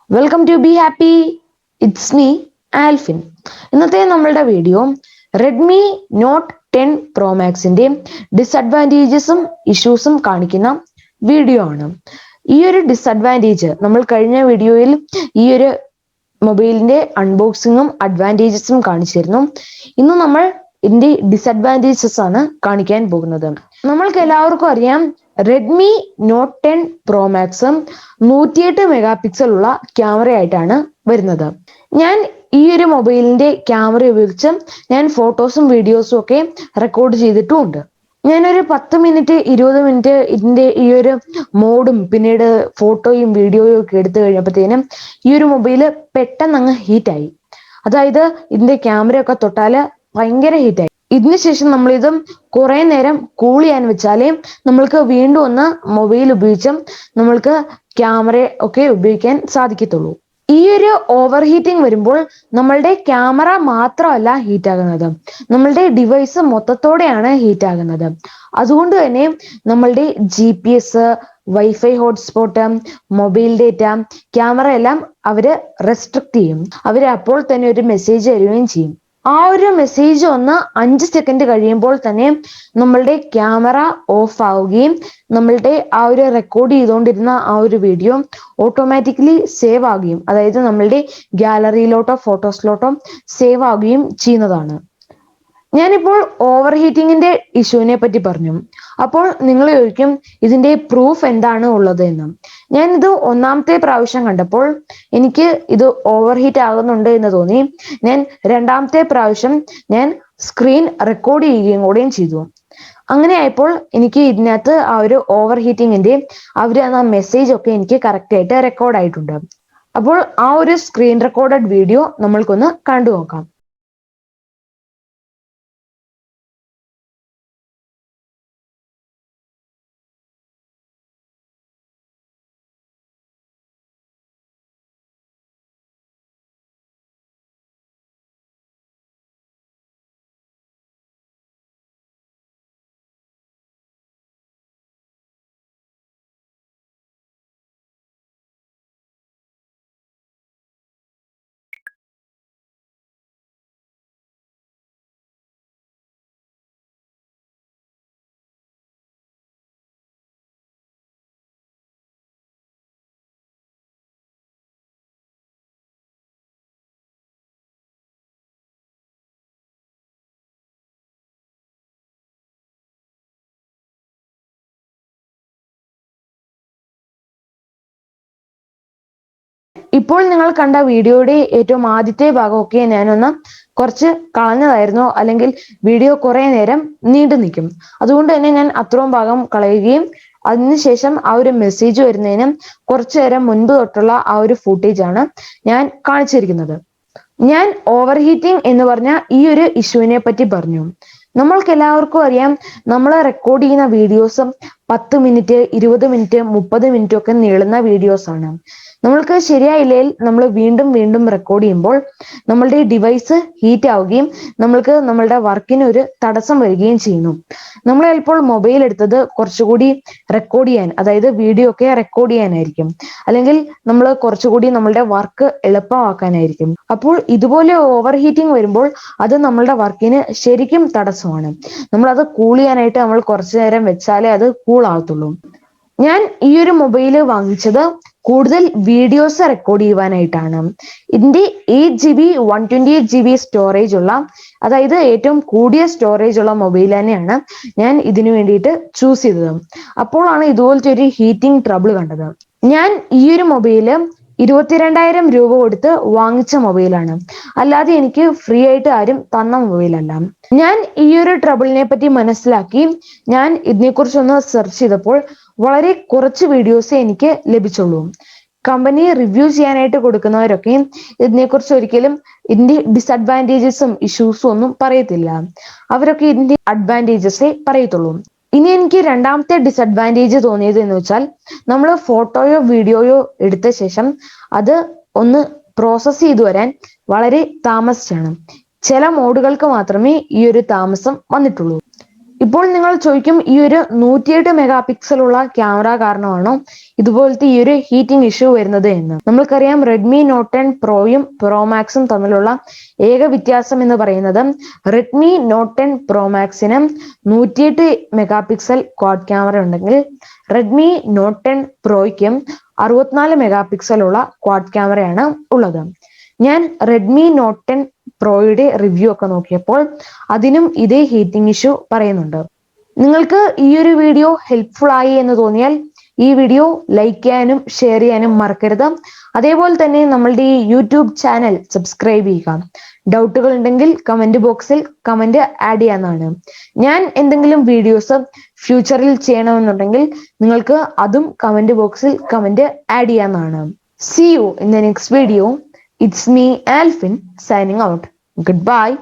Welcome to Be Happy. It's me, Alphin. ഇന്നത്തെ നമ്മളുടെ video Redmi Note 10 Pro Maxന്റെ ഡിസഡ്വാൻറ്റേജസും ഇഷ്യൂസും കാണിക്കുന്ന video ആണ്. ഈ ഒരു ഡിസഡ്വാൻറ്റേജ് നമ്മൾ കഴിഞ്ഞ വീഡിയോയിൽ ഈ ഒരു മൊബൈലിന്റെ അൺബോക്സിങ്ങും അഡ്വാൻറ്റേജസും കാണിച്ചിരുന്നു. ഇന്ന് നമ്മൾ ഇതിന്റെ ഡിസഡ്വാൻറ്റേജസ് ആണ് കാണിക്കാൻ പോകുന്നത്. നമ്മൾക്ക് എല്ലാവർക്കും അറിയാം Redmi note 10 pro max 108 mega pixel ഉള്ള ക്യാമറ ആയിട്ടാണ് വരുന്നത്. ഞാൻ ഈ ഒരു മൊബൈലിന്റെ ക്യാമറ ഉപയോഗിച്ച് ഞാൻ ഫോട്ടോസും വീഡിയോസും ഒക്കെ റെക്കോർഡ് ചെയ്തിട്ടുമുണ്ട്. ഞാനൊരു 10 മിനിറ്റ് 20 മിനിറ്റ് ഇതിന്റെ ഈ ഒരു മോഡും പിന്നീട് ഫോട്ടോയും വീഡിയോയും ഒക്കെ എടുത്തു കഴിഞ്ഞപ്പോഴത്തേനും ഈ ഒരു മൊബൈല് പെട്ടെന്ന് അങ്ങ് ഹീറ്റായി. അതായത് ഇതിന്റെ ക്യാമറയൊക്കെ തൊട്ടാല് ഭയങ്കര ഹീറ്റായി. ഇതിന് ശേഷം നമ്മളിത് കുറെ നേരം കൂൾ ചെയ്യാൻ വെച്ചാലേ നമ്മൾക്ക് വീണ്ടും ഒന്ന് മൊബൈൽ ഉപയോഗിച്ച് നമ്മൾക്ക് ക്യാമറ ഒക്കെ ഉപയോഗിക്കാൻ സാധിക്കത്തുള്ളൂ. ഈ ഒരു ഓവർ ഹീറ്റിംഗ് വരുമ്പോൾ നമ്മളുടെ ക്യാമറ മാത്രമല്ല ഹീറ്റ് ആകുന്നത്, നമ്മളുടെ ഡിവൈസ് മൊത്തത്തോടെയാണ് ഹീറ്റ് ആകുന്നത്. അതുകൊണ്ട് തന്നെ നമ്മളുടെ GPS, wifi hotspot, mobile data, camera എല്ലാം അവര് റെസ്ട്രിക്ട് ചെയ്യും. അവര് അപ്പോൾ തന്നെ ഒരു മെസ്സേജ് തരുകയും ചെയ്യും. ആ ഒരു മെസ്സേജ് ഒന്ന് 5 സെക്കൻഡ് കഴിയുമ്പോൾ തന്നെ നമ്മളുടെ ക്യാമറ ഓഫ് ആവുകയും നമ്മളുടെ ആ ഒരു റെക്കോർഡ് ചെയ്തുകൊണ്ടിരുന്ന ആ ഒരു വീഡിയോ ഓട്ടോമാറ്റിക്കലി സേവ് ആവുകയും, അതായത് നമ്മളുടെ ഗാലറിയിലോട്ടോ ഫോട്ടോസിലോട്ടോ സേവ് ആവുകയും ചെയ്യുന്നതാണ്. ഞാനിപ്പോൾ ഓവർ ഹീറ്റിങ്ങിന്റെ ഇഷ്യൂവിനെ പറ്റി പറഞ്ഞു. അപ്പോൾ നിങ്ങൾ ചോദിക്കും ഇതിന്റെ പ്രൂഫ് എന്താണ് ഉള്ളത് എന്ന്. ഞാൻ ഇത് ഒന്നാമത്തെ പ്രാവശ്യം കണ്ടപ്പോൾ എനിക്ക് ഇത് ഓവർ ഹീറ്റ് ആകുന്നുണ്ട് എന്ന് തോന്നി. ഞാൻ രണ്ടാമത്തെ പ്രാവശ്യം ഞാൻ സ്ക്രീൻ റെക്കോർഡ് ചെയ്യുകയും കൂടെയും ചെയ്തു. അങ്ങനെ ആയപ്പോൾ എനിക്ക് ഇതിനകത്ത് ആ ഒരു ഓവർ ഹീറ്റിങ്ങിന്റെ അവർ ആ മെസ്സേജ് ഒക്കെ എനിക്ക് കറക്റ്റ് ആയിട്ട് റെക്കോർഡ് ആയിട്ടുണ്ട്. അപ്പോൾ ആ ഒരു സ്ക്രീൻ റെക്കോർഡഡ് വീഡിയോ നമ്മൾക്കൊന്ന് കണ്ടു നോക്കാം. ഇപ്പോൾ നിങ്ങൾ കണ്ട വീഡിയോയുടെ ഏറ്റവും ആദ്യത്തെ ഭാഗമൊക്കെ ഞാനൊന്ന് കുറച്ച് കളഞ്ഞതായിരുന്നു, അല്ലെങ്കിൽ വീഡിയോ കുറെ നേരം നീണ്ടു നിൽക്കും. അതുകൊണ്ട് തന്നെ ഞാൻ അത്രയും ഭാഗം കളയുകയും അതിനുശേഷം ആ ഒരു മെസ്സേജ് വരുന്നതിനും കുറച്ചു നേരം മുൻപ് തൊട്ടുള്ള ആ ഒരു ഫുട്ടേജ് ആണ് ഞാൻ കാണിച്ചിരിക്കുന്നത്. ഞാൻ ഓവർ ഹീറ്റിംഗ് എന്ന് പറഞ്ഞ ഈ ഒരു ഇഷ്യൂവിനെ പറ്റി പറഞ്ഞു. നമ്മൾക്ക് എല്ലാവർക്കും അറിയാം, നമ്മൾ റെക്കോർഡ് ചെയ്യുന്ന വീഡിയോസ് 10 മിനിറ്റ് 20 മിനിറ്റ് 30 മിനിറ്റ് ഒക്കെ നീളുന്ന വീഡിയോസ് ആണ്. നമ്മൾക്ക് ശരിയായില്ലെങ്കിൽ നമ്മൾ വീണ്ടും വീണ്ടും റെക്കോർഡ് ചെയ്യുമ്പോൾ നമ്മളുടെ ഡിവൈസ് ഹീറ്റ് ആവുകയും നമ്മൾക്ക് നമ്മളുടെ വർക്കിന് ഒരു തടസ്സം വരികയും ചെയ്യുന്നു. നമ്മൾ ചിലപ്പോൾ മൊബൈൽ എടുത്തത് കുറച്ചുകൂടി റെക്കോർഡ് ചെയ്യാൻ, അതായത് വീഡിയോ ഒക്കെ റെക്കോർഡ് ചെയ്യാനായിരിക്കും, അല്ലെങ്കിൽ നമ്മൾ കുറച്ചുകൂടി നമ്മളുടെ വർക്ക് എളുപ്പമാക്കാനായിരിക്കും. അപ്പോൾ ഇതുപോലെ ഓവർ ഹീറ്റിംഗ് വരുമ്പോൾ അത് നമ്മളുടെ വർക്കിന് ശരിക്കും തടസ്സമാണ്. നമ്മൾ അത് കൂൾ ചെയ്യാനായിട്ട് നമ്മൾ കുറച്ചു നേരം വെച്ചാലേ അത് കൂൾ ആവത്തുള്ളൂ. ഞാൻ ഈ ഒരു മൊബൈല് വാങ്ങിച്ചത് കൂടുതൽ വീഡിയോസ് റെക്കോർഡ് ചെയ്യുവാനായിട്ടാണ്. ഇതിന്റെ 8GB 128GB സ്റ്റോറേജ് ഉള്ള, അതായത് ഏറ്റവും കൂടിയ സ്റ്റോറേജ് ഉള്ള മൊബൈൽ തന്നെയാണ് ഞാൻ ഇതിനു വേണ്ടിയിട്ട് ചൂസ് ചെയ്തത്. അപ്പോഴാണ് ഇതുപോലത്തെ ഒരു ഹീറ്റിംഗ് ട്രബിൾ കണ്ടത്. ഞാൻ ഈ ഒരു മൊബൈല് 22,000 രൂപ കൊടുത്ത് വാങ്ങിച്ച മൊബൈലാണ്, അല്ലാതെ എനിക്ക് ഫ്രീ ആയിട്ട് ആരും തന്ന മൊബൈലല്ല. ഞാൻ ഈ ഒരു ട്രബിളിനെ പറ്റി മനസ്സിലാക്കി ഞാൻ ഇതിനെക്കുറിച്ചൊന്ന് സെർച്ച് ചെയ്തപ്പോൾ വളരെ കുറച്ച് വീഡിയോസ് എനിക്ക് ലഭിച്ചുള്ളൂ. കമ്പനി റിവ്യൂ ചെയ്യാനായിട്ട് കൊടുക്കുന്നവരൊക്കെ ഇതിനെക്കുറിച്ച് ഒരിക്കലും ഇതിന്റെ ഡിസഡ്വാൻറ്റേജസും ഇഷ്യൂസും ഒന്നും പറയത്തില്ല. അവരൊക്കെ ഇതിന്റെ അഡ്വാൻറ്റേജസേ പറയത്തുള്ളൂ. ഇനി എനിക്ക് രണ്ടാമത്തെ ഡിസഡ്വാൻറ്റേജ് തോന്നിയത് എന്ന് വെച്ചാൽ, നമ്മൾ ഫോട്ടോയോ വീഡിയോയോ എടുത്ത ശേഷം അത് ഒന്ന് പ്രോസസ് ചെയ്തു വരാൻ വളരെ താമസിച്ചാണ്. ചില മോഡുകൾക്ക് മാത്രമേ ഈ ഒരു താമസം വന്നിട്ടുള്ളൂ. ഇപ്പോൾ നിങ്ങൾ ചോദിക്കും, ഈ ഒരു 108 മെഗാ പിക്സൽ ഉള്ള ക്യാമറ കാരണമാണോ ഇതുപോലത്തെ ഈ ഒരു ഹീറ്റിംഗ് ഇഷ്യൂ വരുന്നത് എന്ന്. നമ്മൾക്കറിയാം റെഡ്മി നോട്ട് 10 പ്രോയും പ്രോ മാക്സും തമ്മിലുള്ള ഏക വ്യത്യാസം എന്ന് പറയുന്നത് റെഡ്മി നോട്ട് 10 പ്രോ മാക്സിന് 108 മെഗാ പിക്സൽ ക്വാഡ് ക്യാമറ ഉണ്ടെങ്കിൽ റെഡ്മി നോട്ട് 10 പ്രോയ്ക്കും 64 മെഗാ പിക്സൽ ഉള്ള ക്വാഡ് ക്യാമറയാണ് ഉള്ളത്. ഞാൻ റെഡ്മി നോട്ട് 10 പ്രോയുടെ റിവ്യൂ ഒക്കെ നോക്കിയപ്പോൾ അതിനും ഇതേ ഹീറ്റിംഗ് ഇഷ്യൂ പറയുന്നുണ്ട്. നിങ്ങൾക്ക് ഈ ഒരു വീഡിയോ ഹെൽപ്ഫുൾ ആയി എന്ന് തോന്നിയാൽ ഈ വീഡിയോ ലൈക്ക് ചെയ്യാനും ഷെയർ ചെയ്യാനും മറക്കരുത്. അതേപോലെ തന്നെ നമ്മളുടെ ഈ യൂട്യൂബ് ചാനൽ സബ്സ്ക്രൈബ് ചെയ്യുക. ഡൗട്ടുകൾ ഉണ്ടെങ്കിൽ കമന്റ് ബോക്സിൽ കമന്റ് ആഡ് ചെയ്യാവുന്നതാണ്. ഞാൻ എന്തെങ്കിലും വീഡിയോസ് ഫ്യൂച്ചറിൽ ചെയ്യണമെന്നുണ്ടെങ്കിൽ നിങ്ങൾക്ക് അതും കമന്റ് ബോക്സിൽ കമന്റ് ആഡ് ചെയ്യാവുന്നതാണ്. See you in the next video. It's me, Alphin, signing out. Goodbye.